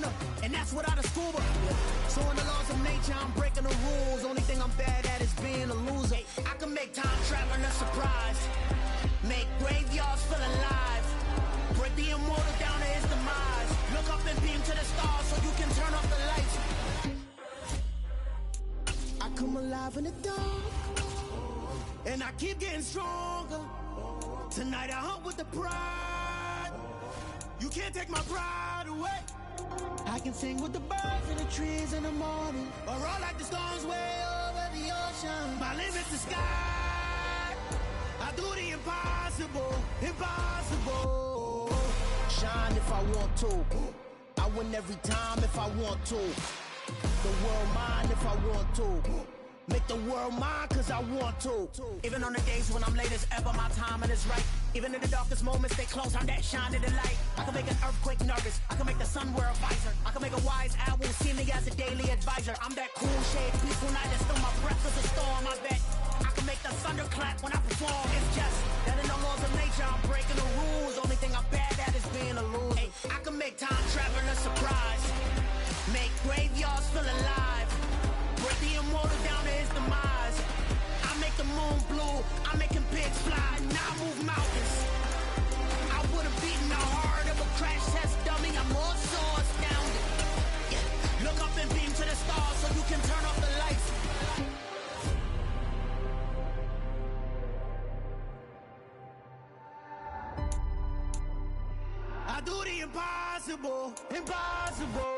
tuna, and that's without a scuba. So in the laws of nature, I'm breaking the rules. Only thing I'm bad at is being a loser. I can make time traveling a surprise, make graveyards feel alive, break the immortal down to his demise. Look up and beam to the stars so you can turn off the lights. I come alive in the dark, and I keep getting stronger. Tonight I hunt with the pride. You can't take my pride away. I can sing with the birds and the trees in the morning, or roll like the storms way over the ocean. My limit's the sky. I do the impossible, impossible. Shine if I want to. I win every time if I want to. The world mine if I want to. Make the world mine cause I want to. Even on the days when I'm late as ever, my timing is right. Even in the darkest moments, stay close, I'm that shine of the light. I can make an earthquake nervous, I can make the sun wear a visor. I can make a wise owl see me as a daily advisor. I'm that cool shade, peaceful night, and still my breath is a storm, I bet. I can make the thunder clap when I perform. It's just that in the laws of nature, I'm breaking the rules. Only thing I'm bad at is being a loser. Hey, I can make time traveling a surprise, make graveyards feel alive, break the immortal down to his demise. I make the moon blue, I'm making pigs fly, now I move mountains. I would've beaten the heart of a crash test dummy, I'm more so astounded. Yeah. Look up and beam to the stars so you can turn off the lights. I do the impossible, impossible.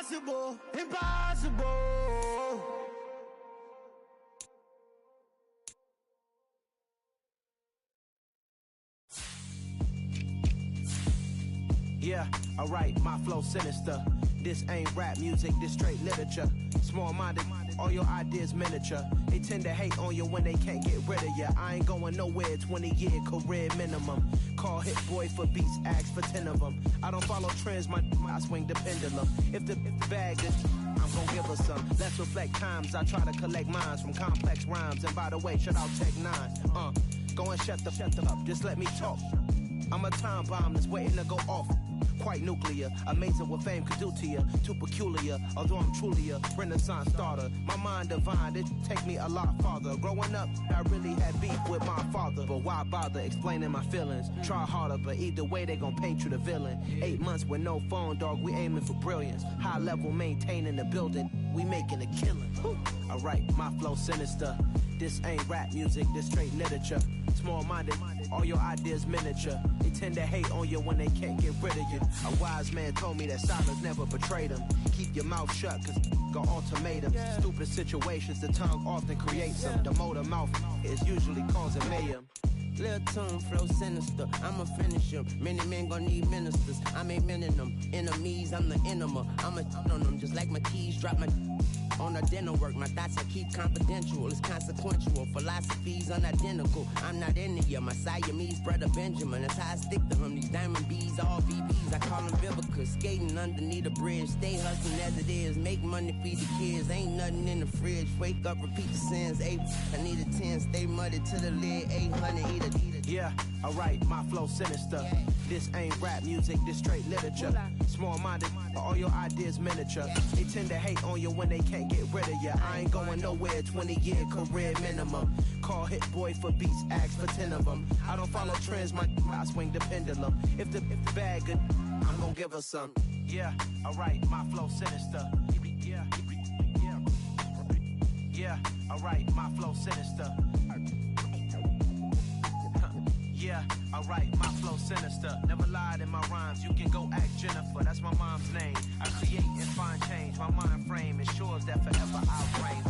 Impossible, impossible. Yeah, alright, my flow sinister. This ain't rap music, this straight literature. Small-minded, all your ideas miniature. They tend to hate on you when they can't get rid of you. I ain't going nowhere, 20-year career minimum. Call Hit Boy for beats, ask for 10 of them. I don't follow trends, I swing the pendulum. If the bag is, I'm gon' give her some. Let's reflect times, I try to collect minds from complex rhymes. And by the way, shout out Tech 9. Go and shut the up, just let me talk. I'm a time bomb that's waiting to go off. Quite nuclear, amazing what fame could do to you. Too peculiar, although I'm truly a renaissance starter. My mind divine, it take me a lot farther. Growing up, I really had beef with my father. But why bother explaining my feelings? Try harder, but either way they gon' paint you the villain. 8 months with no phone, dog, we aiming for brilliance. High level maintaining the building, we making a killing. Alright, my flow sinister. This ain't rap music, this straight literature. Small-minded, all your ideas miniature. They tend to hate on you when they can't get rid of you. A wise man told me that silence never betrayed him. Keep your mouth shut, cause got ultimatums. Stupid situations, the tongue often creates them. The motor mouth is usually causing mayhem. Lil' tune, flow sinister, I'ma finish him. Many men gon' need ministers, I ain't mending them. Enemies, I'm the enema, I'ma on them. Just like my keys, drop my on the dinner work. My thoughts I keep confidential, it's consequential. Philosophies unidentical, I'm not in the my Siamese brother Benjamin. That's how I stick to him, these diamond bees, all VBs. I call them Vivica, skating underneath a bridge. Stay hustling as it is, make money, feed the kids. Ain't nothing in the fridge, wake up, repeat the sins. 8, I need a 10, stay muddy to the lid. 800, eat a. Yeah, alright, my flow sinister. This ain't rap music, this straight literature. Small-minded, all your ideas miniature. They tend to hate on you when they can't get rid of you. I ain't going nowhere, 20-year career minimum. Call Hit Boy for beats, ask for 10 of them. I don't follow trends, I swing the pendulum. If the bag good, I'm gon' give her some. Yeah, alright, my flow sinister. Yeah, alright, my flow sinister. Yeah, alright, my flow sinister. Never lied in my rhymes, you can go ask Jennifer, that's my mom's name. I create and find change, my mind frame ensures that forever I'll reign.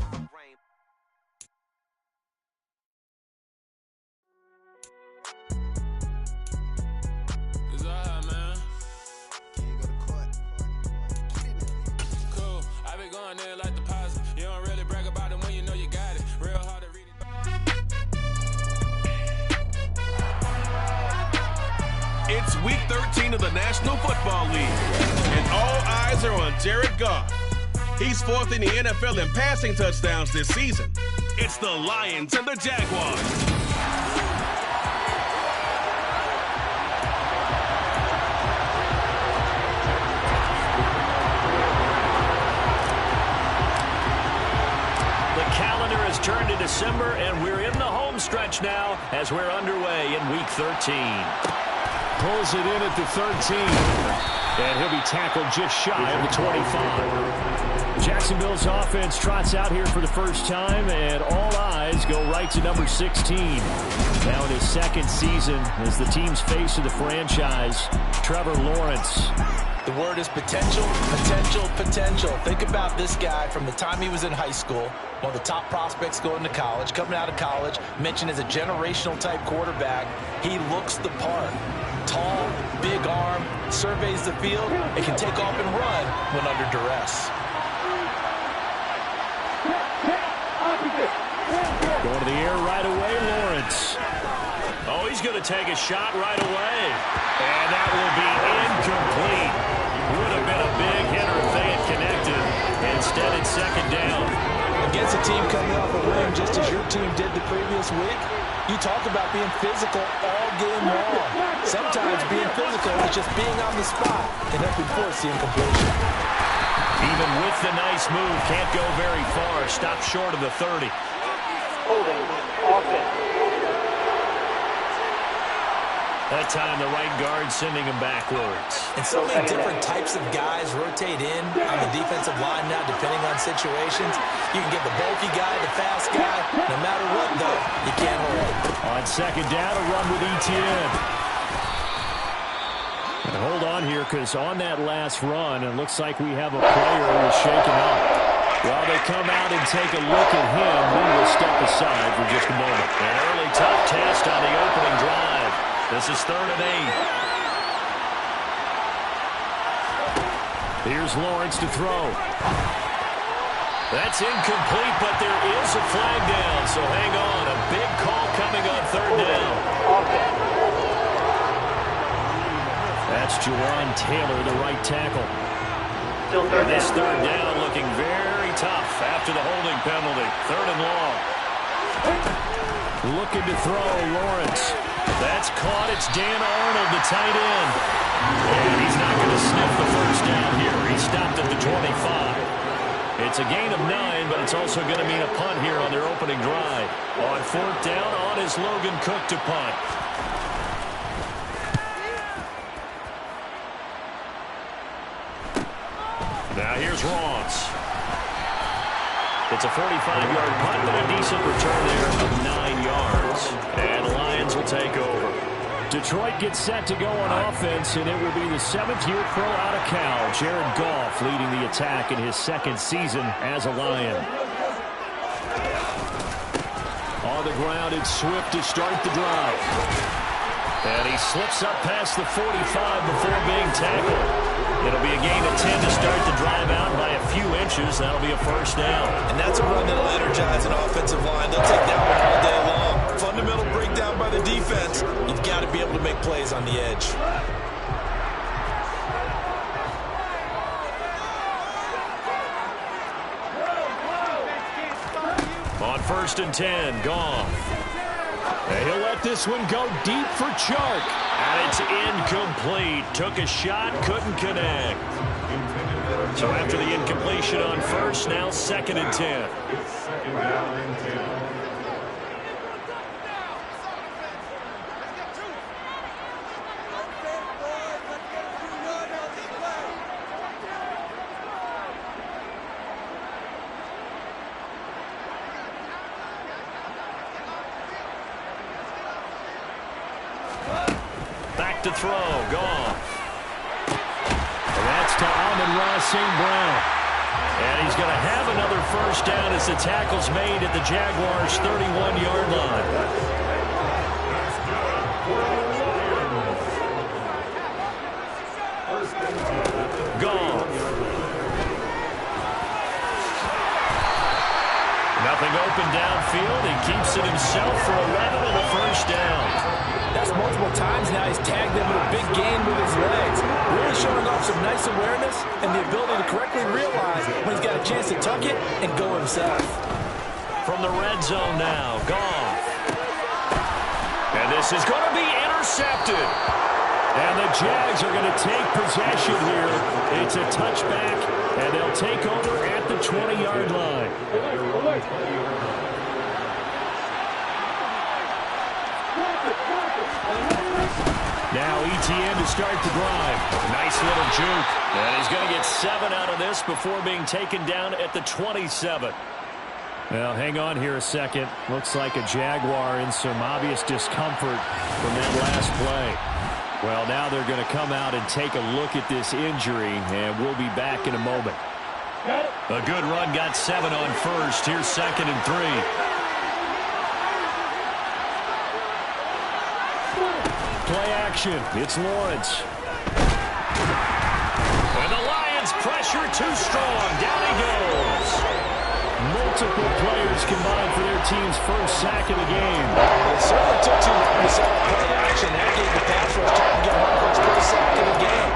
It's alright, man. Can you go to court? Cool, I been going there like deposit. Week 13 of the National Football League. And all eyes are on Jared Goff. He's fourth in the NFL in passing touchdowns this season. It's the Lions and the Jaguars. Turned to December, and we're in the home stretch now as we're underway in Week 13. Pulls it in at the 13, and he'll be tackled just shy of the 25. Jacksonville's offense trots out here for the first time, and all eyes go right to number 16. Now in his second season as the team's face of the franchise, Trevor Lawrence. The word is potential, potential, potential. Think about this guy from the time he was in high school, one of the top prospects going to college, coming out of college, mentioned as a generational type quarterback. He looks the part. Tall, big arm, surveys the field, and can take off and run when under duress. Going to the air right away, Lawrence. Oh, he's going to take a shot right away. And that will be incomplete. Would have been a big hitter if they had connected. Instead, it's second down. Against a team coming off a win just as your team did the previous week, you talk about being physical all game long. Sometimes being physical is just being on the spot and helping force the incompletion. Even with the nice move, can't go very far. Stop short of the 30. Holding offense. That time, the right guard sending him backwards. And so many different types of guys rotate in on the defensive line now, depending on situations. You can get the bulky guy, the fast guy. No matter what, though, you can't hold it. On second down, a run with ETN. And hold on here, because on that last run, it looks like we have a player who is shaken up. While they come out and take a look at him, we will step aside for just a moment. An early tough test on the opening drive. This is 3rd and 8. Here's Lawrence to throw. That's incomplete, but there is a flag down, so hang on. A big call coming on 3rd down. That's Jawan Taylor, the right tackle. And this 3rd down looking very tough after the holding penalty. 3rd and long. Looking to throw, Lawrence. That's caught. It's Dan Arnold, the tight end. And he's not going to sniff the first down here. He stopped at the 25. It's a gain of 9, but it's also going to mean a punt here on their opening drive. On 4th down, on is Logan Cook to punt. Now here's Ross. It's a 45-yard punt, but a decent return there of 9 yards. And the Lions will take over. Detroit gets set to go on offense, and it will be the 7th-year pro out of Cal, Jared Goff, leading the attack in his second season as a Lion. On the ground, it's Swift to start the drive. And he slips up past the 45 before being tackled. It'll be a gain of 10 to start the drive out by a few inches. That'll be a first down. And that's a run that'll energize an offensive line. They'll take that one all day long. Fundamental breakdown by the defense. You've got to be able to make plays on the edge. On 1st and 10, Goff. And he'll let this one go deep for Chark. And it's incomplete. Took a shot, couldn't connect. So after the incompletion on 1st, now 2nd and 10. Back to throw, Goff. And that's to Amon-Ra St. Brown. And he's going to have another first down as the tackle's made at the Jaguars' 31-yard line. Goff. Nothing open downfield. He keeps it himself for 11 and a first down. That's multiple times now he's tagged them with a big gain with his legs. Really showing off some nice awareness and the ability to correctly realize when he's got a chance to tuck it and go himself. From the red zone now, Goff. And this is going to be intercepted. And the Jags are going to take possession here. It's a touchback, and they'll take over at the 20-yard line. Now ETN to start the drive. Nice little juke. And he's going to get 7 out of this before being taken down at the 27. Well, hang on here a second. Looks like a Jaguar in some obvious discomfort from that last play. Well, now they're going to come out and take a look at this injury, and we'll be back in a moment. A good run, got 7 on first. Here's 2nd and 3. Play action. It's Lawrence. And the Lions pressure too strong. Down he goes. Multiple players combined for their team's first sack of the game. It certainly took too long to set up play action. That gave the pass rush time to get one for its first sack of the game.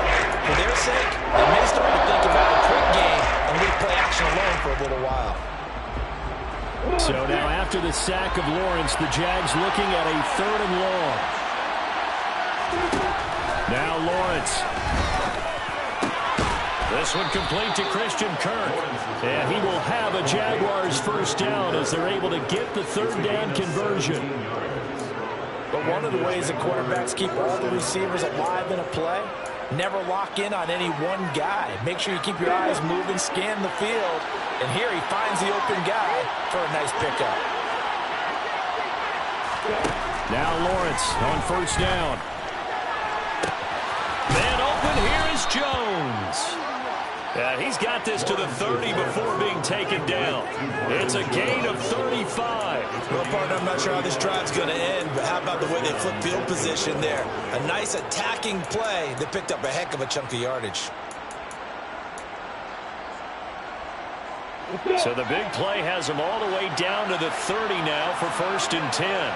For their sake, they may start to think about a quick game and leave play action alone for a little while. So now after the sack of Lawrence, the Jags looking at a 3rd and long. Now Lawrence. This one complete to Christian Kirk. And he will have a Jaguars first down as they're able to get the 3rd down conversion. But one of the ways the quarterbacks keep all the receivers alive in a play, never lock in on any one guy. Make sure you keep your eyes moving, scan the field. And here he finds the open guy for a nice pickup. Now Lawrence on first down. Man open, here is Jones. He's got this to the 30 before being taken down. It's a gain of 35. Well, partner, I'm not sure how this drive's going to end, but how about the way they flip field position there? A nice attacking play that picked up a heck of a chunk of yardage. So the big play has them all the way down to the 30 now for 1st and 10.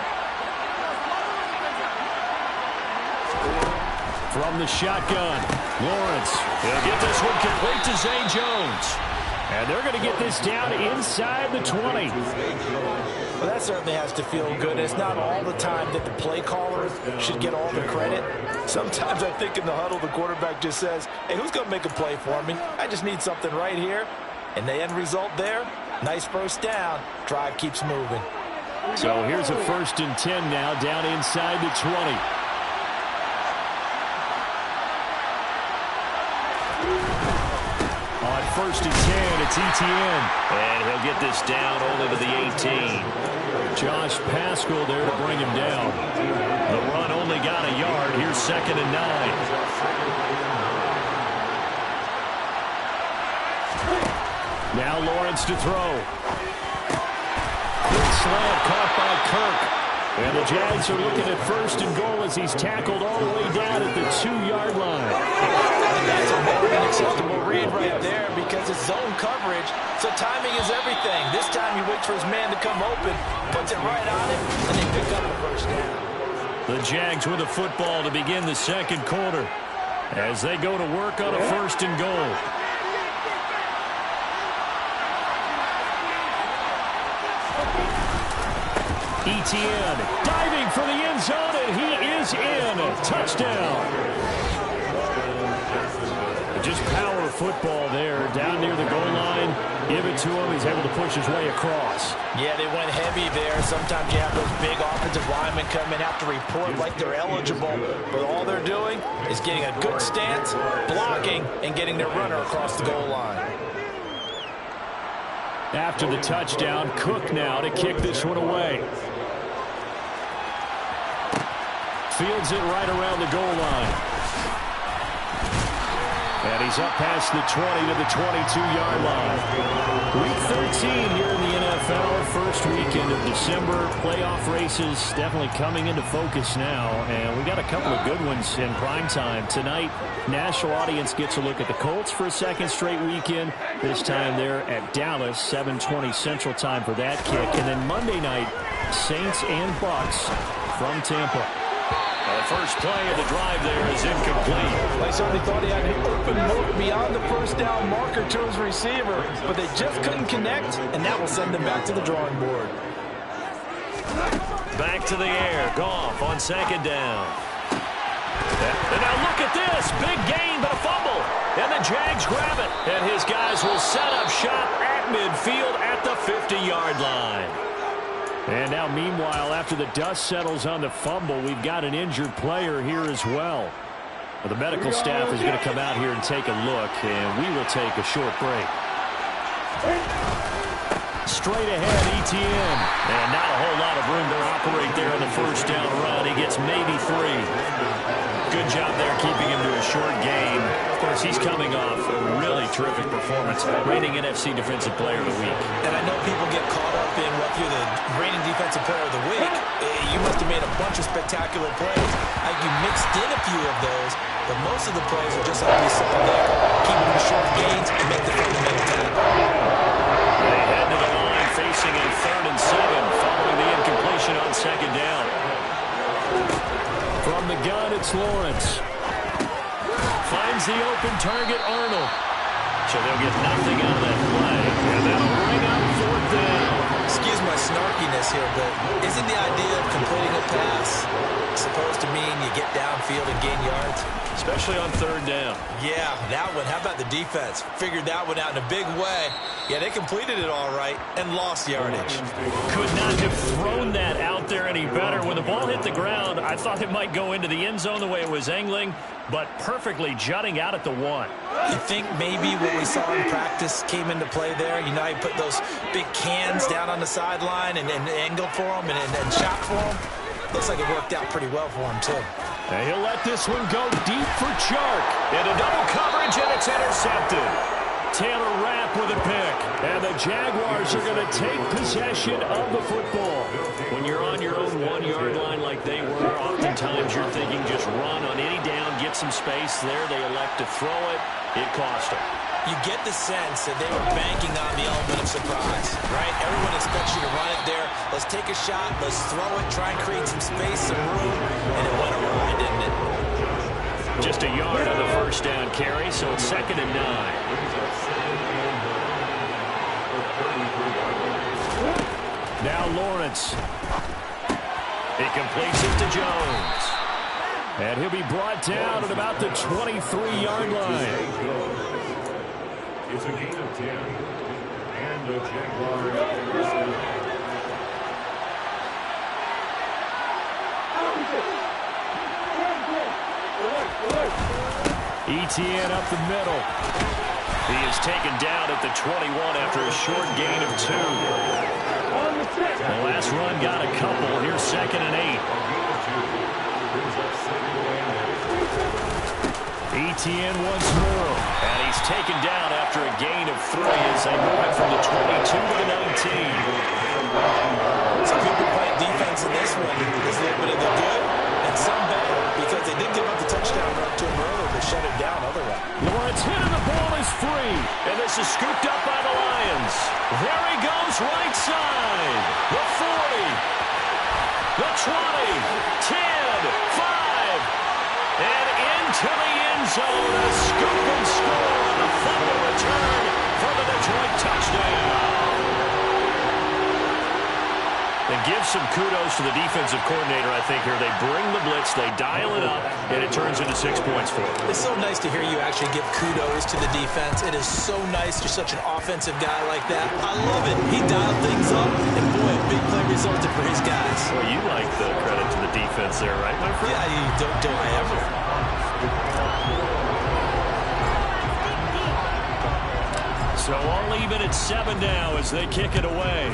From the shotgun, Lawrence. He'll get this one complete to Zay Jones. And they're going to get this down inside the 20. Well, that certainly has to feel good. It's not all the time that the play caller should get all the credit. Sometimes I think in the huddle, the quarterback just says, hey, who's going to make a play for me? I just need something right here. And the end result there, nice first down. Drive keeps moving. So here's a 1st and 10 now down inside the 20. On 1st and 10, it's ETN. And he'll get this down only to the 18. Josh Paschal there to bring him down. The run only got a yard. Here's 2nd and 9. Now Lawrence to throw. Good slant caught by Kirk. And the Jags are looking at 1st and goal as he's tackled all the way down at the 2-yard line. That's a more than acceptable read right there because it's zone coverage, so timing is everything. This time he waits for his man to come open, puts it right on him, and they pick up the first down. The Jags with the football to begin the 2nd quarter as they go to work on a 1st and goal. ETN diving for the end zone, and he is in. Touchdown. Just power football there down near the goal line. Give it to him. He's able to push his way across. Yeah, they went heavy there. Sometimes you have those big offensive linemen come in, have to report like they're eligible. But all they're doing is getting a good stance, blocking, and getting their runner across the goal line. After the touchdown, Cook now to kick this one away. Fields it right around the goal line. And he's up past the 20 to the 22-yard line. Week 13 here in the NFL. First weekend of December. Playoff races definitely coming into focus now. And we got a couple of good ones in prime time. Tonight, national audience gets a look at the Colts for a 2nd straight weekend. This time they're at Dallas, 7:20 Central Time for that kick. And then Monday night, Saints and Bucks from Tampa. The first play of the drive there is incomplete. They certainly thought he had an open look beyond the first down marker to his receiver, but they just couldn't connect, and that will send them back to the drawing board. Back to the air. Goff on second down. And now look at this. Big gain, but a fumble. And the Jags grab it. And his guys will set up shop at midfield at the 50-yard line. And now, meanwhile, after the dust settles on the fumble, we've got an injured player here as well. The medical staff is going to come out here and take a look, and we will take a short break. Straight ahead, Etienne. And not a whole lot of room to operate there in the first down run. He gets maybe 3. Good job there keeping him to a short game. Of course, he's coming off a really terrific performance, reigning NFC Defensive Player of the Week. And I know people get caught up in what you're the reigning Defensive Player of the Week. You must have made a bunch of spectacular plays. You mixed in a few of those, but most of the plays are just like we saw there. Keep them to short gains and make the fundamental tackle. They head to the line facing a 3rd and 7 following the incompletion on second down. From the gun, it's Lawrence. Finds the open target, Arnold. So they'll get nothing out of that play. And that'll bring up 4th down. Excuse my snarkiness here, but isn't the idea of completing a pass supposed to mean you get downfield and gain yards? Especially on 3rd down. Yeah, that one. How about the defense? Figured that one out in a big way. Yeah, they completed it all right and lost yardage. Could not have thrown that out there any better. When the ball hit the ground, I thought it might go into the end zone the way it was angling, but perfectly jutting out at the 1. You think maybe what we saw in practice came into play there? You know, you put those big cans down on the sideline and angled for them and shot for them. Looks like it worked out pretty well for him, too. And he'll let this one go deep for Chark. Into double coverage, and it's intercepted. Taylor Rapp with a pick. And the Jaguars are going to take possession of the football. When you're on your own 1-yard line like they were, oftentimes you're thinking just run on any down, get some space there. They elect to throw it. It cost them. You get the sense that they were banking on the element of surprise, right? Everyone expects you to run it there. Let's take a shot. Let's throw it. Try and create some space, some room. And it went awry, didn't it? Just a yard on the first down carry, so it's 2nd and 9. Now Lawrence. He completes it to Jones. And he'll be brought down at about the 23-yard line. It's a gain of 10. And the Jaguars. Etienne up the middle. He is taken down at the 21 after a short gain of 2. The last run got a couple. Here's 2nd and 8. Etienne once more. And he's taken down after a gain of 3 as they move it from the 22 to the 19. Some people play defense in this one. There's a little bit of the good and some bad because they did give up the touchdown run to him earlier but shut it down otherwise. Lawrence hit and the ball is free. And this is scooped up by the Lions. There he goes right side. The 40. The 20. 10. 5. And into the end zone. A scoop and score on a fumble return for the Detroit touchdown. And give some kudos to the defensive coordinator, I think, here. They bring the blitz, they dial it up, and it turns into 6 points for them. It's so nice to hear you actually give kudos to the defense. It is so nice you're such an offensive guy like that. I love it. He dialed things up, and boy, a big play resulted for his guys. Well, you like the credit to the defense there, right, my friend? Yeah, don't I ever. So all even at 7 now as they kick it away.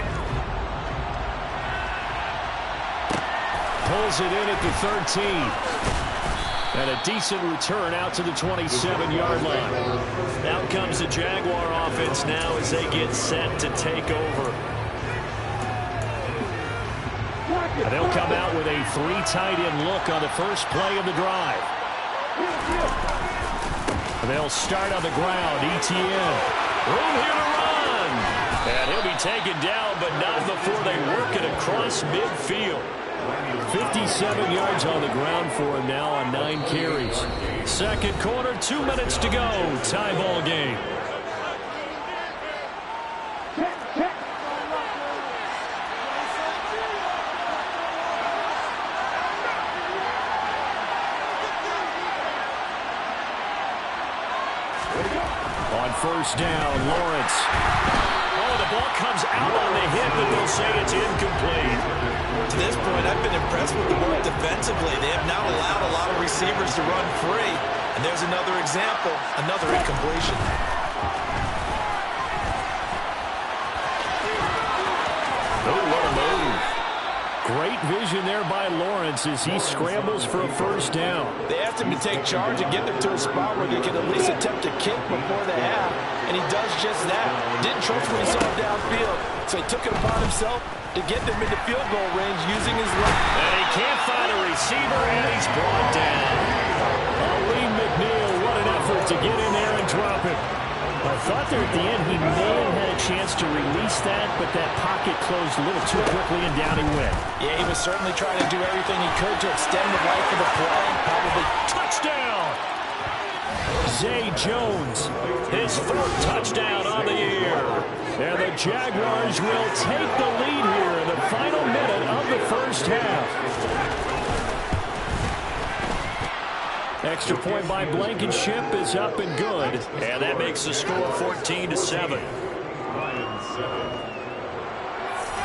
Pulls it in at the 13. And a decent return out to the 27-yard line. Out comes the Jaguar offense now as they get set to take over. And they'll come out with a 3 tight end look on the first play of the drive. And they'll start on the ground. Etienne. Room here to run. And he'll be taken down, but not before they work it across midfield. 57 yards on the ground for him now on 9 carries. Second quarter, 2 minutes to go. Tie ball game. On first down, Lawrence. Oh, the ball comes out on the hit, but they'll say it's incomplete. To this point, I've been impressed with the work defensively. They have not allowed a lot of receivers to run free. And there's another example, another incompletion. Oh, what a move. Great vision there by Lawrence as he scrambles for a first down. They asked him to take charge and get them to a spot where they can at least attempt a kick before the half, and he does just that. Didn't trust what he saw downfield, so he took it upon himself to get them into field goal range using his leg. And he can't find a receiver, and he's brought down. Lee McNeil, what an effort to get in there and drop it. I thought there at the end he may have had a chance to release that, but that pocket closed a little too quickly, and down he went. Yeah, he was certainly trying to do everything he could to extend the life of the play. Probably touchdown! Zay Jones, his 4th touchdown on the year. And the Jaguars will take the lead here in the final minute of the first half. Extra point by Blankenship is up and good. And that makes the score 14-7.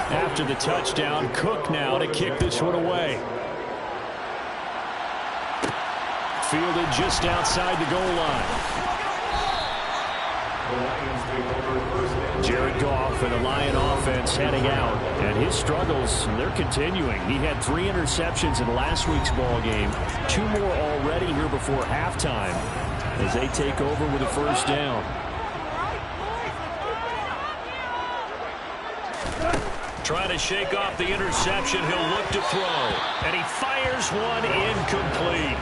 After the touchdown, Cook now to kick this one away. Fielded just outside the goal line. Jared Goff and the Lion offense heading out. And his struggles, they're continuing. He had 3 interceptions in last week's ball game. 2 more already here before halftime as they take over with a first down. Trying to shake off the interception. He'll look to throw. And he fires one incomplete.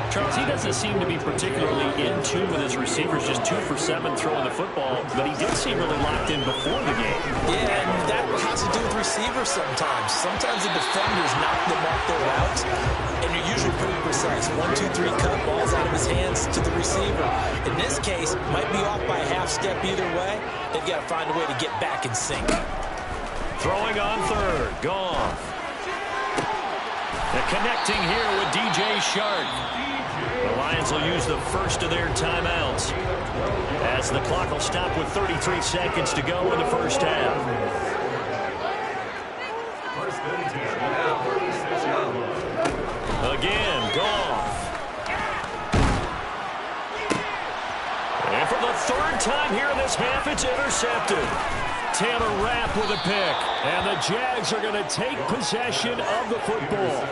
Charles, he doesn't seem to be particularly in tune with his receivers, just 2 for 7 throwing the football, but he did seem really locked in before the game. Yeah, and that has to do with receivers sometimes. Sometimes the defenders knock them off their routes, and you're usually pretty precise. 1, 2, 3 cut, balls out of his hands to the receiver. In this case, might be off by a half step either way. They've got to find a way to get back in sync. Throwing on third, Goff. And connecting here with DJ Shark. The Lions will use the first of their timeouts as the clock will stop with 33 seconds to go in the first half. Again, Goff. And for the 3rd time here in this half, it's intercepted. Taylor Rapp with a pick, and the Jags are going to take possession of the football.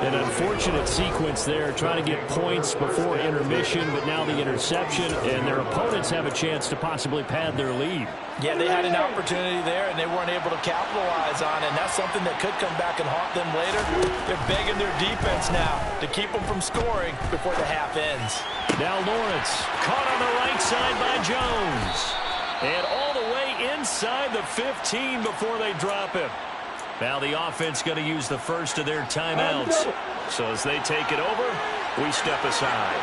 An unfortunate sequence there, trying to get points before intermission, but now the interception, and their opponents have a chance to possibly pad their lead. Yeah, they had an opportunity there, and they weren't able to capitalize on it, and that's something that could come back and haunt them later. They're begging their defense now to keep them from scoring before the half ends. Now Lawrence, caught on the right side by Jones. And all the way inside the 15 before they drop him. Now the offense going to use the first of their timeouts. So as they take it over, we step aside.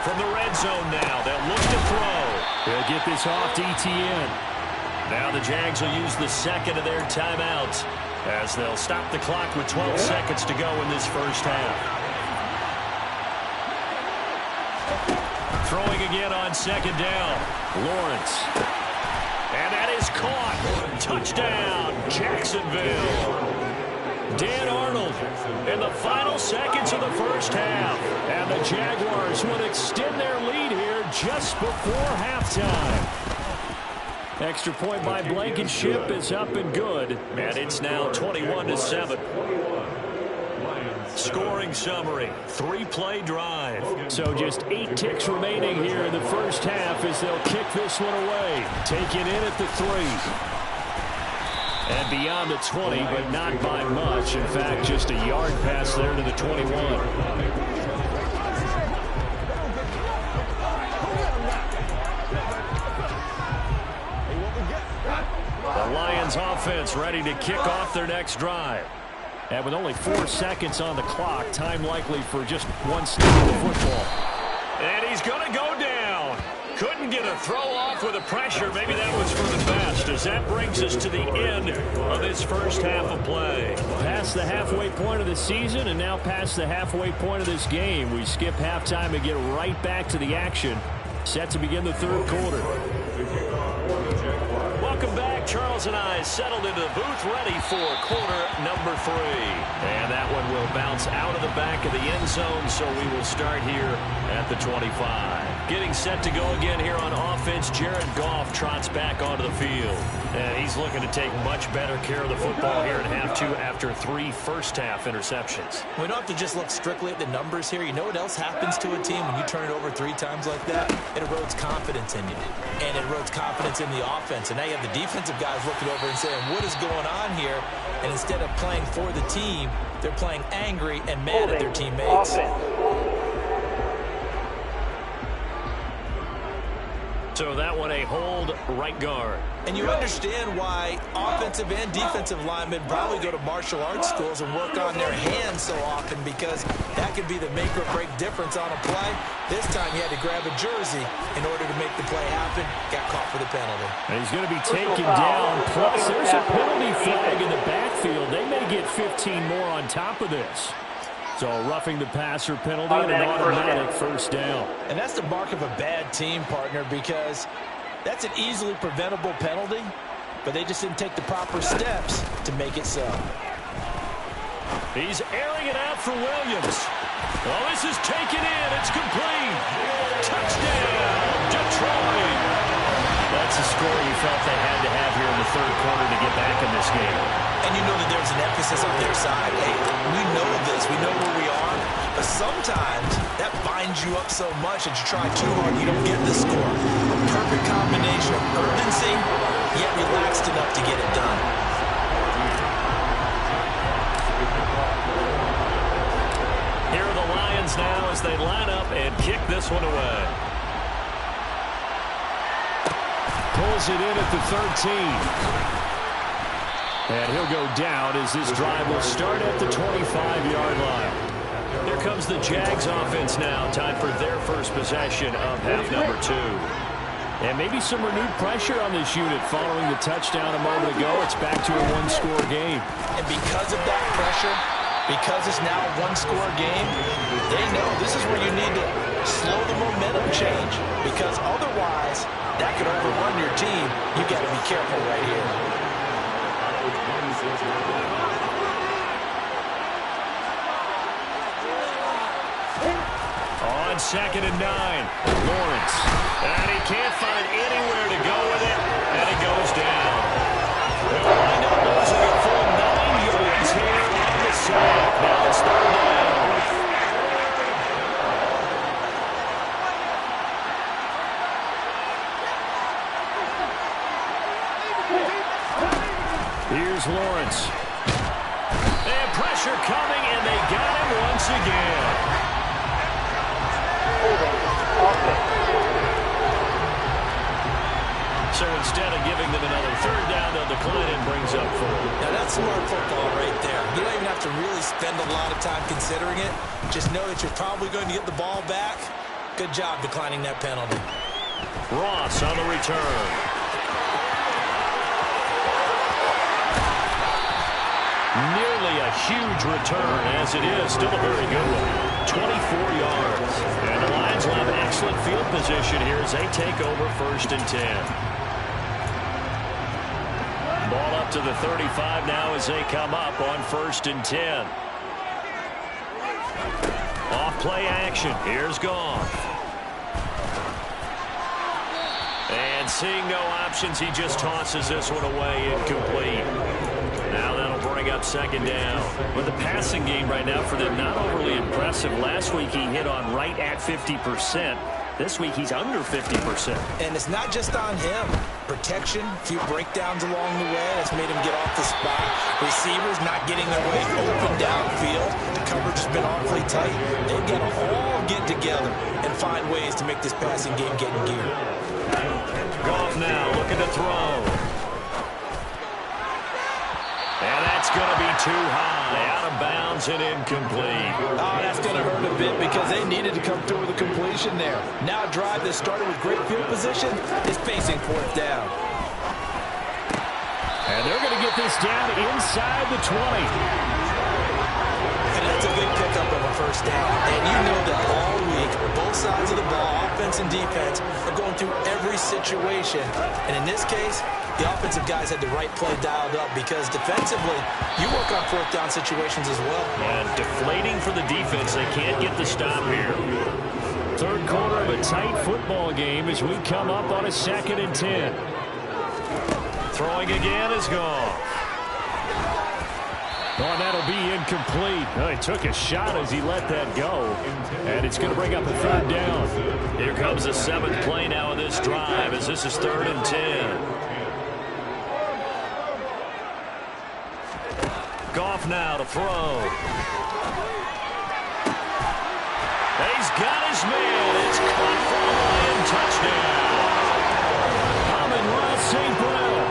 From the red zone now, they'll look to throw. They'll get this off to ETN. Now the Jags will use the second of their timeouts as they'll stop the clock with 12 seconds to go in this first half. Throwing again on second down. Lawrence. And that is caught. Touchdown, Jacksonville. Dan Arnold in the final seconds of the first half. And the Jaguars would extend their lead here just before halftime. Extra point by Blankenship is up and good. And it's now 21-7. Scoring summary, 3-play drive. So just 8 ticks remaining here in the first half as they'll kick this one away. Taken in at the 3. And beyond the 20, but not by much. In fact, just a yard pass there to the 21. Lions offense ready to kick off their next drive. And with only 4 seconds on the clock, time likely for just one snap of the football. And he's going to go down. Couldn't get a throw off with the pressure. Maybe that was for the best, as that brings us to the end of this first half of play. Past the halfway point of the season and now past the halfway point of this game. We skip halftime and get right back to the action. Set to begin the third quarter. Welcome back. Charles and I settled into the booth ready for quarter number 3. And that one will bounce out of the back of the end zone, so we will start here at the 25. Getting set to go again here on offense, Jared Goff trots back onto the field. And he's looking to take much better care of the football here in half 2 after 3 first-half interceptions. We don't have to just look strictly at the numbers here. You know what else happens to a team when you turn it over 3 times like that? It erodes confidence in you. And it erodes confidence in the offense. And now you have the defensive guys looking over and saying, what is going on here? And instead of playing for the team, they're playing angry and mad at their teammates. So that one a hold right guard. And you understand why offensive and defensive linemen probably go to martial arts schools and work on their hands so often, because that could be the make or break difference on a play. This time he had to grab a jersey in order to make the play happen. Got caught for the penalty. And he's going to be taken down. Plus, there's a penalty flag in the backfield. They may get 15 more on top of this. So roughing the passer penalty and an automatic first down. And that's the mark of a bad team, partner, because that's an easily preventable penalty, but they just didn't take the proper steps to make it so. He's airing it out for Williams. Oh, this is taken in. It's complete. Touchdown, Detroit. That's the score you felt they had to have here in the third quarter to get back in this game. And you know that there's an emphasis on their side. Hey, we know this. We know where we are. But sometimes that binds you up so much that you try too hard, you don't get the score. A perfect combination of urgency, yet relaxed enough to get it done. Here are the Lions now as they line up and kick this one away. Pulls it in at the 13. And he'll go down as this drive will start at the 25-yard line. Here comes the Jags offense now. Time for their first possession of half number 2. And maybe some renewed pressure on this unit following the touchdown a moment ago. It's back to a one-score game. And because of that pressure, because it's now a one-score game, they know this is where you need to slow the momentum change, because otherwise that could overrun your team. You got to be careful right here. On 2nd and 9, Lawrence. And he can't find anywhere to go with it, and it goes down. They'll wind up losing a full 9 yards here on the sack. Now it's 3rd down. Here's Lawrence. And pressure coming, and they got him once again. So instead of giving them another 3rd down, they'll decline and brings up 4th. Now that's smart football right there. You don't even have to really spend a lot of time considering it. Just know that you're probably going to get the ball back. Good job declining that penalty. Ross on the return. Nearly a huge return, as it is. Still a very good one. 24 yards. And the Lions will have excellent field position here as they take over 1st and 10. Ball up to the 35 now as they come up on 1st and 10. Off play action. Here's Goff. And seeing no options, he just tosses this one away incomplete. Now that'll bring up 2nd down. But the passing game right now for them, not overly impressive. Last week he hit on right at 50%. This week he's under 50%. And it's not just on him. Protection, a few breakdowns along the way. That's made him get off the spot. Receivers not getting their way open downfield. The coverage has been awfully tight. They've got to all get together and find ways to make this passing game get in gear. Goff now looking to throw. It's going to be too high, out of bounds and incomplete. Oh, that's going to hurt a bit because they needed to come through with a completion there. Now a drive that started with great field position is facing fourth down. And they're going to get this down inside the 20. And that's a big pickup of a first down. And you know that all week, both sides of the ball, offense and defense, are going through every situation. And in this case, the offensive guys had the right play dialed up because defensively, you work on fourth down situations as well. And deflating for the defense. They can't get the stop here. Third quarter of a tight football game as we come up on a 2nd and 10. Throwing again is gone. Oh, and that'll be incomplete. Oh, he took a shot as he let that go. And it's going to bring up a 3rd down. Here comes the 7th play now of this drive as this is 3rd and 10. Goff now to throw. He's got his man. It's caught for a Lion touchdown. Amon-Ra St. Brown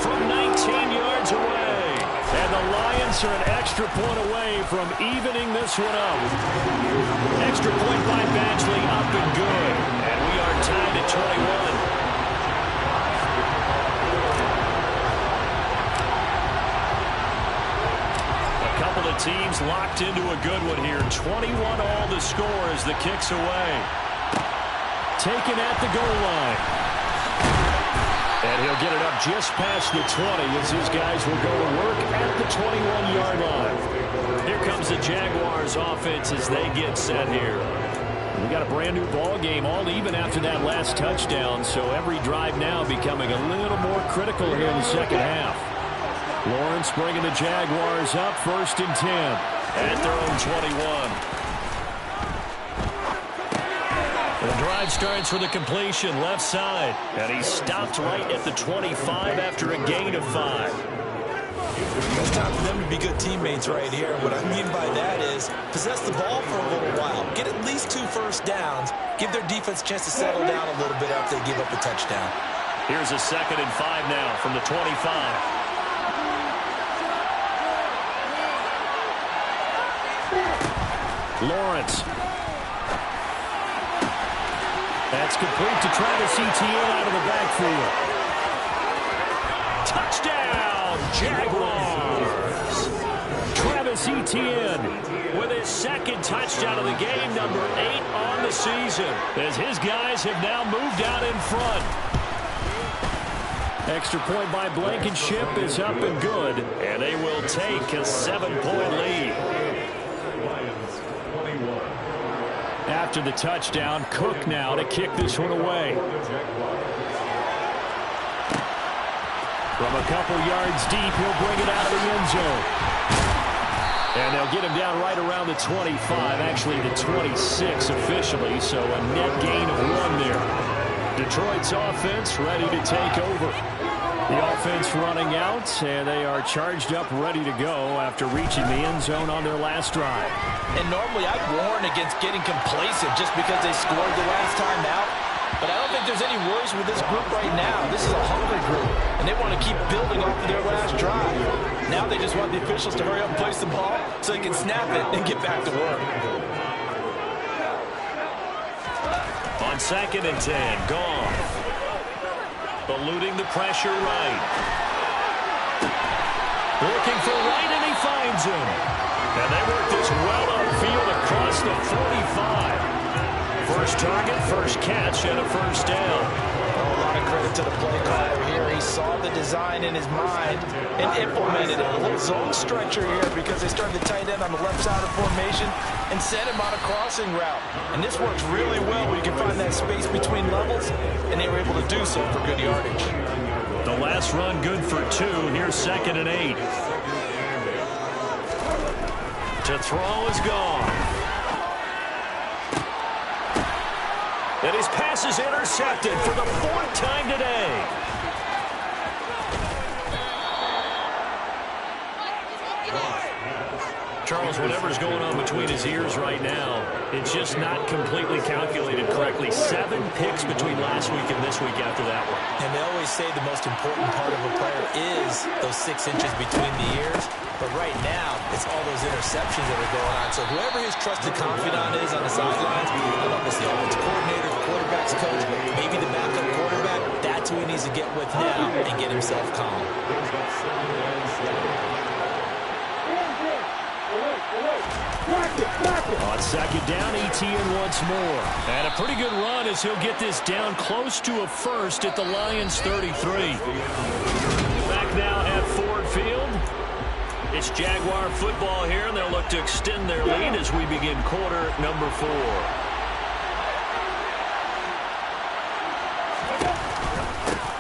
from 19 yards away. And the Lions are an extra point away from evening this one up. Extra point by Badgley up and good. And we are tied at 21. The team's locked into a good one here. 21 all the score as the kick's away. Taken at the goal line. And he'll get it up just past the 20 as his guys will go to work at the 21-yard line. Here comes the Jaguars offense as they get set here. We got a brand new ball game, all even after that last touchdown, so every drive now becoming a little more critical here in the second half. Lawrence bringing the Jaguars up 1st and 10 at their own 21. The drive starts with a completion left side, and he stopped right at the 25 after a gain of 5. It's time for them to be good teammates right here. What I mean by that is possess the ball for a little while, get at least 2 first downs, give their defense a chance to settle down a little bit after they give up a touchdown. Here's a 2nd and 5 now from the 25. Lawrence. That's complete to Travis Etienne out of the backfield. Touchdown, Jaguars. Travis Etienne with his 2nd touchdown of the game, number 8 on the season, as his guys have now moved out in front. Extra point by Blankenship is up and good, and they will take a 7-point lead. After the touchdown, Cook now to kick this one away. From a couple yards deep, he'll bring it out of the end zone. And they'll get him down right around the 25, actually the 26 officially, so a net gain of 1 there. Detroit's offense ready to take over. The offense running out, and they are charged up, ready to go after reaching the end zone on their last drive. And normally I'd warn against getting complacent just because they scored the last time out. But I don't think there's any worries with this group right now. This is a hungry group, and they want to keep building off of their last drive. Now they just want the officials to hurry up and place the ball so they can snap it and get back to work. On 2nd and 10, Goff. Eluding the pressure right. Looking for right, and he finds him. And they work this well upfield across the 45. First target, first catch, and a first down. Oh, a lot of credit to the play caller here. He saw the design in his mind and implemented it. A little zone stretcher here because they started the tight end on the left side of formation and sent him on a crossing route. And this works really well where you can find that space between levels, and they were able to do so for good yardage. The last run good for 2. Here's 2nd and 8. To throw is gone. And his pass is intercepted for the 4th time today. Charles, whatever's going on between his ears right now, it's just not completely calculated correctly. 7 picks between last week and this week after that one. And they always say the most important part of a player is those 6 inches between the ears. But right now, it's all those interceptions that are going on. So whoever his trusted confidant is on the sidelines, I don't know if it's the offensive coordinator, the quarterback's coach, maybe the backup quarterback, that's who he needs to get with now and get himself calm. On second down, ETN once more. And a pretty good run as he'll get this down close to a first at the Lions 33. Back now at Ford Field. It's Jaguar football here, and they'll look to extend their lead as we begin quarter number 4.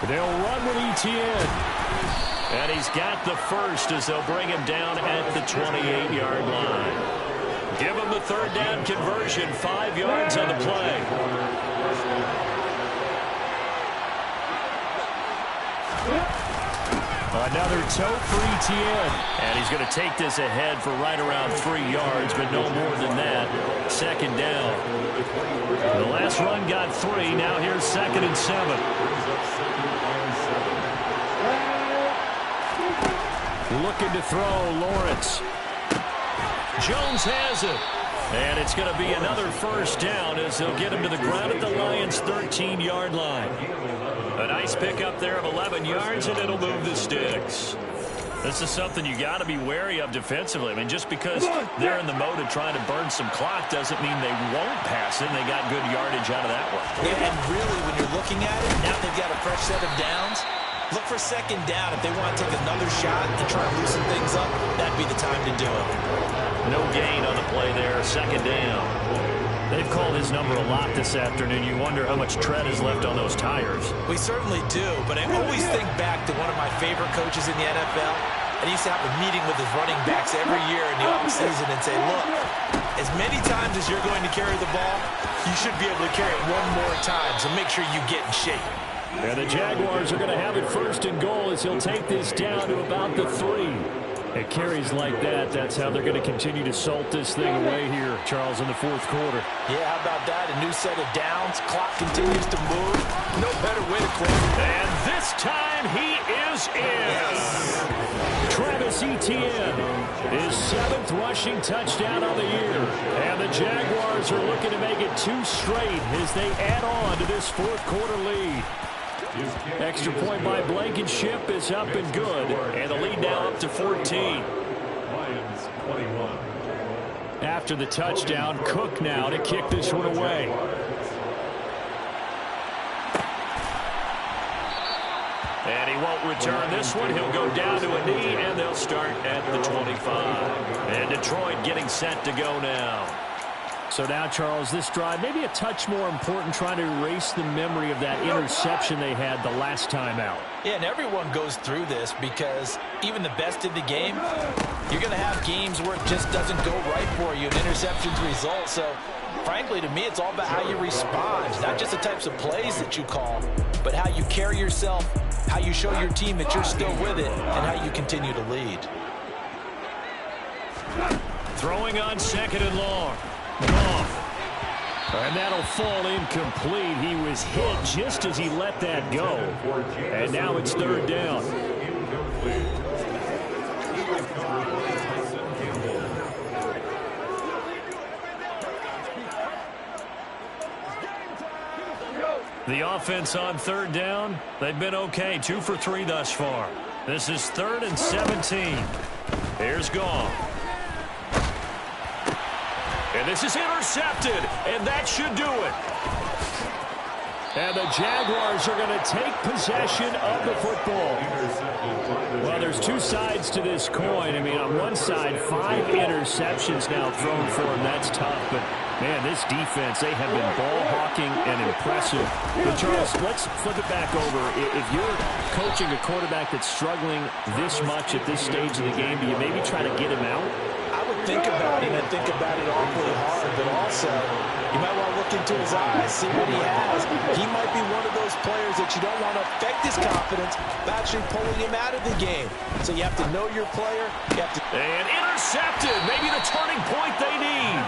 They'll run with ETN. And he's got the first as they'll bring him down at the 28-yard line. Give him the third down conversion, 5 yards on the play. Another tote for ETN. And he's going to take this ahead for right around 3 yards, but no more than that. Second down. The last run got 3. Now here's 2nd and 7. Looking to throw, Lawrence. Jones has it. And it's going to be another first down as they'll get him to the ground at the Lions' 13-yard line. A nice pickup there of 11 yards, and it'll move the sticks. This is something you got to be wary of defensively. I mean, just because they're in the mode of trying to burn some clock doesn't mean they won't pass it. They got good yardage out of that one. Yeah, and really, when you're looking at it, now they've got a fresh set of downs. Look for second down. If they want to take another shot and try to loosen things up, that'd be the time to do it. No gain on the play there. Second down. They've called his number a lot this afternoon. You wonder how much tread is left on those tires. We certainly do, but I always think back to one of my favorite coaches in the NFL. And he used to have a meeting with his running backs every year in the offseason and say, look, as many times as you're going to carry the ball, you should be able to carry it one more time, so make sure you get in shape. And the Jaguars are going to have it first and goal as he'll take this down to about the 3. It carries like that. That's how they're going to continue to salt this thing away here, Charles, in the 4th quarter. Yeah, how about that? A new set of downs. Clock continues to move. No better way to close it. And this time he is in. Yes. Travis Etienne, his 7th rushing touchdown on the year. And the Jaguars are looking to make it 2 straight as they add on to this 4th quarter lead. Extra point by Blankenship is up and good. And the lead now up to 14. Lions 21. After the touchdown, Cook now to kick this one away. And he won't return this one. He'll go down to a knee, and they'll start at the 25. And Detroit getting set to go now. So now, Charles, this drive maybe a touch more important, trying to erase the memory of that interception they had the last time out. Yeah, and everyone goes through this because even the best in the game, you're going to have games where it just doesn't go right for you, and interceptions result. So, frankly, to me, it's all about how you respond, not just the types of plays that you call, but how you carry yourself, how you show your team that you're still with it, and how you continue to lead. Throwing on 2nd and long. Off. And that'll fall incomplete. He was hit just as he let that go. And now it's 3rd down. The offense on 3rd down, they've been okay. 2 for 3 thus far. This is 3rd and 17. Here's Goff. And this is intercepted, and that should do it. And the Jaguars are going to take possession of the football. Well, there's 2 sides to this coin. I mean, on one side, 5 interceptions now thrown for him. That's tough, but, man, this defense, they have been ball hawking and impressive. But, Charles, let's flip it back over. If you're coaching a quarterback that's struggling this much at this stage of the game, do you maybe try to get him out? think about it, and I think about it awfully hard, but also you might want to look into his eyes, see what he has. He might be one of those players that you don't want to affect his confidence by actually pulling him out of the game. So you have to know your player. You have to... And intercepted. Maybe the turning point they need.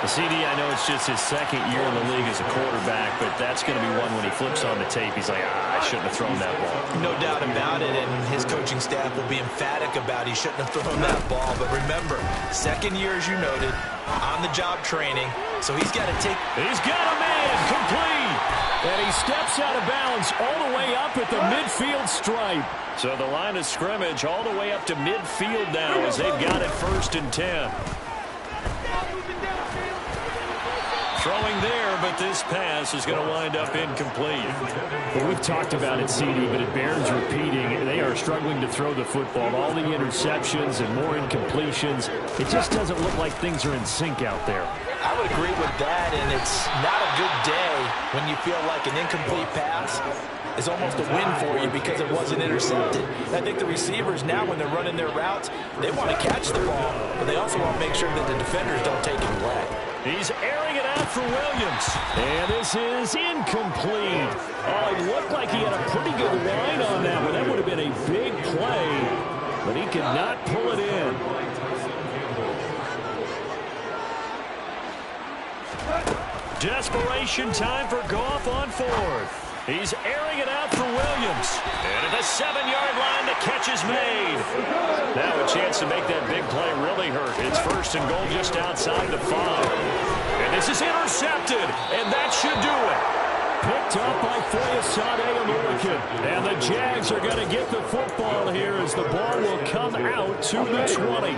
The CD, I know it's just his second year in the league as a quarterback, but that's going to be one when he flips on the tape. He's like, I shouldn't have thrown that ball. No doubt about it, and his coaching staff will be emphatic about he shouldn't have thrown that ball. But remember, second year, as you noted, on-the-job training, so he's got to take... He's got a man, complete! And he steps out of bounds all the way up at the midfield stripe. So the line of scrimmage all the way up to midfield now as they've got it 1st and 10. Throwing there, but this pass is going to wind up incomplete. Well, we've talked about it, CD, but it bears repeating. They are struggling to throw the football. All the interceptions and more incompletions. It just doesn't look like things are in sync out there. I would agree with that, and it's not a good day when you feel like an incomplete pass is almost a win for you because it wasn't intercepted. I think the receivers now, when they're running their routes, they want to catch the ball, but they also want to make sure that the defenders don't take it away. He's airing it out for Williams. And this is incomplete. Oh, it looked like he had a pretty good line on that one. That would have been a big play, but he could not pull it in. Desperation time for Goff on 4th. He's airing it out for Williams. And at the 7-yard line, the catch is made. Now a chance to make that big play really hurt. It's 1st and goal just outside the 5. And this is intercepted, and that should do it. Picked up by Foyesade American. And the Jags are going to get the football here as the ball will come out to the 20.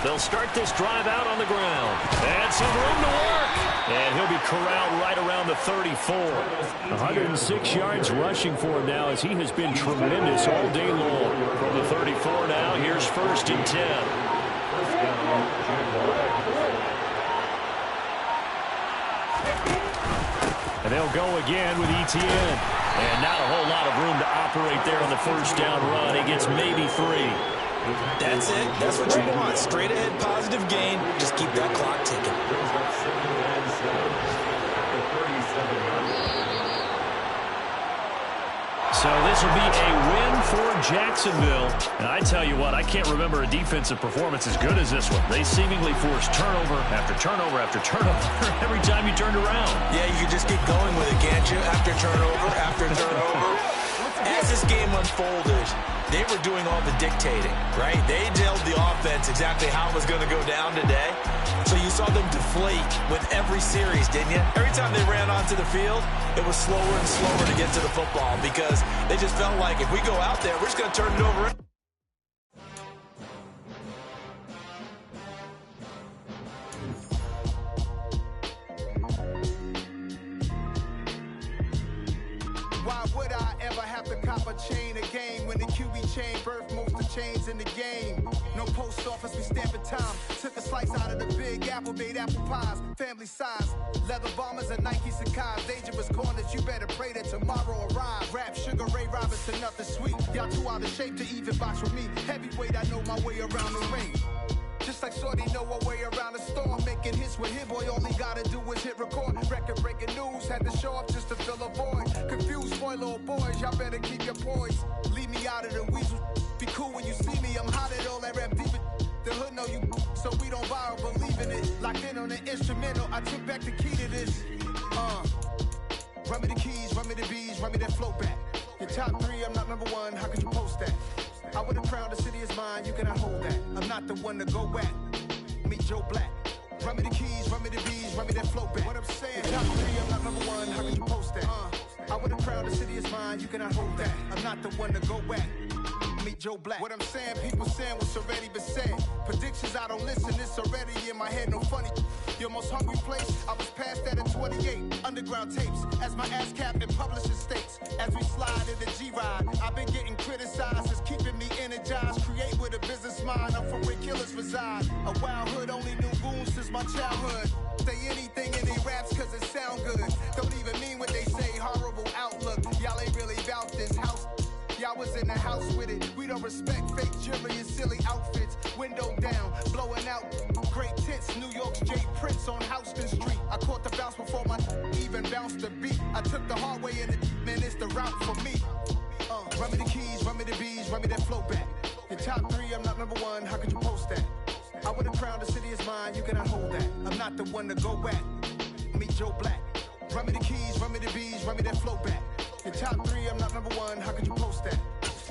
They'll start this drive out on the ground. And some room to work. And he'll be corralled right around the 34. 106 yards rushing for him now as he has been tremendous all day long. From the 34 now, here's 1st and 10. And they'll go again with Etienne. And not a whole lot of room to operate there on the 1st down run. He gets maybe 3. That's it. That's what you want. Straight ahead, positive gain. Just keep that clock ticking. So this will be a win for Jacksonville. And I tell you what, I can't remember a defensive performance as good as this one. They seemingly forced turnover after turnover after turnover every time you turned around. Yeah, you can just keep going with it, can't you? After turnover, after turnover. As this game unfolded, they were doing all the dictating, right? They told the offense exactly how it was going to go down today. So you saw them deflate with every series, didn't you? Every time they ran onto the field, it was slower and slower to get to the football because they just felt like if we go out there, we're just going to turn it over. Why would I ever have to cop a chain a game when the QB chain birthed most of chains in the game? No post office, we stamping time. Took a slice out of the big apple, made apple pies, family size. Leather bombers and Nike Sacai's. Dangerous corners, you better pray that tomorrow arrives. Rap, Sugar Ray Robinson, nothing sweet. Y'all too out of shape to even box with me. Heavyweight, I know my way around the ring. Just like Shorty know a way around the storm. Making hits with Hit Boy, all he gotta do is hit record. Record-breaking news, had to show up just to fill a void. Confused, spoiled little boys, y'all better keep your poise. Leave me out of the weasel. Be cool when you see me, I'm hot at all that rap deep. The hood know you, so we don't borrow, believe in it. Locked in on the instrumental, I took back the key to this. Run me the keys, run me the bees, run me that flow back. Your top 3, I'm not number 1, how could you post that? I would have crowned the city is mine, you cannot hold that. I'm not the one to go at. Meet Joe Black. Run me the keys, run me the bees, run me that flow back. What I'm saying, top 3, I'm not number 1, how could you post that? I would have crowned the city is mine, you cannot hold that. I'm not the one to go at. Meet Joe Black. What I'm saying, people saying what's already been said. Predictions, I don't listen, it's already in my head, no funny. Your most hungry place, I was past that at 28. Underground tapes, as my ass capped in publishing states. As we slide in the G-Ride, I've been getting criticized, it's keeping me energized. Create with a business mind, I'm from where killers reside. A wild hood, only knew goons since my childhood. Say anything in they raps cause it sound good. Don't even mean what they say, horrible outlook. Y'all ain't really about this house. Y'all was in the house with it. We don't respect fake jewelry and silly outfits. Window down, blowing out. Great tits, New York's J. Prince on Houston Street. I caught the bounce before my even bounced the beat. I took the hard way in it, man, it's the route for me. Run me the keys, run me the bees, run me that flow back. The top 3, I'm not number 1, how could you post that? I would've crowned the city is mine, you cannot hold that. I'm not the one to go back. Meet Joe Black. Run me the keys, run me the bees, run me that flow back. The top 3, I'm not number 1, how could you post that?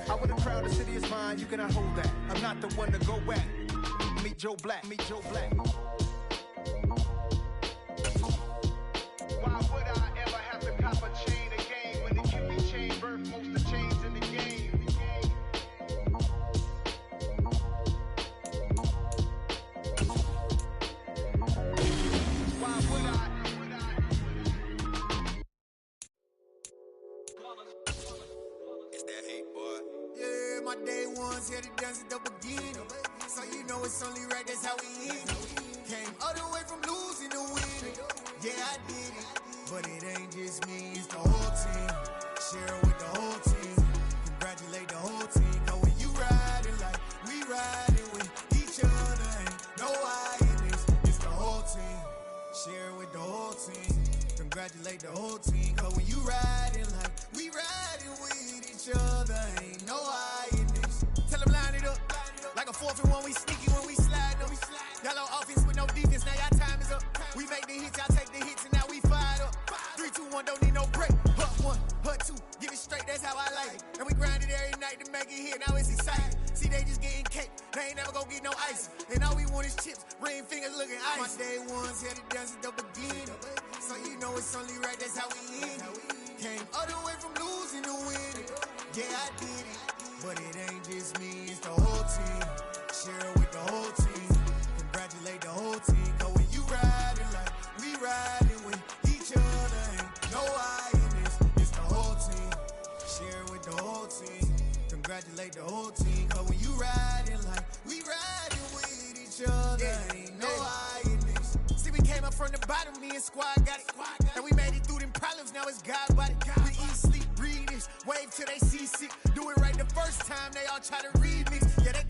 I would've crowned the city is mine, you cannot hold that. I'm not the one to go back. Meet Joe Black, meet Joe Black. Why would I ever have to cop a chain again when the Cupid chain birth most of the chains in the game? Why would I? It's that hate, boy. Yeah, my day ones here to dance at the beginning. So you know it's only right, that's how we end. Came all the way from losing to winning. Yeah, I did it. But it ain't just me, it's the whole team. Share it with the whole team. Congratulate the whole team. Cause when you riding like we riding with each other, ain't no I in this. It's the whole team. Share it with the whole team. Congratulate the whole team. Cause when you riding like we riding with each other, ain't no I in this. Tell them line it up. Like a 4th and 1, we sneaky when we slide them. Y'all on offense with no defense, now y'all time is up. We make the hits, y'all take the hits, and now we fired up. 3, 2, 1, don't need no break. Hut 1, hut 2, give it straight, that's how I like it. And we grind it every night to make it here, now it's exciting. See, they just getting cake, they ain't never gonna get no ice. And all we want is chips, ring fingers looking ice. My day ones here to dance at the beginning. So you know it's only right, that's how we end it. Came all the way from losing to winning. Yeah, I did it. But it ain't just me, it's the whole team. Share it with the whole team. Congratulate the whole team. Cause when you riding like we riding with each other, ain't no I in this. It's the whole team. Share it with the whole team. Congratulate the whole team. Cause when you riding like we riding with each other, ain't no I in this. See, we came up from the bottom, me and squad got it. And we made it through them problems, now it's God body. We eat, sleep, breathe this. Wave till they see sick. Do it right the first time, they all try to remix. Yeah, they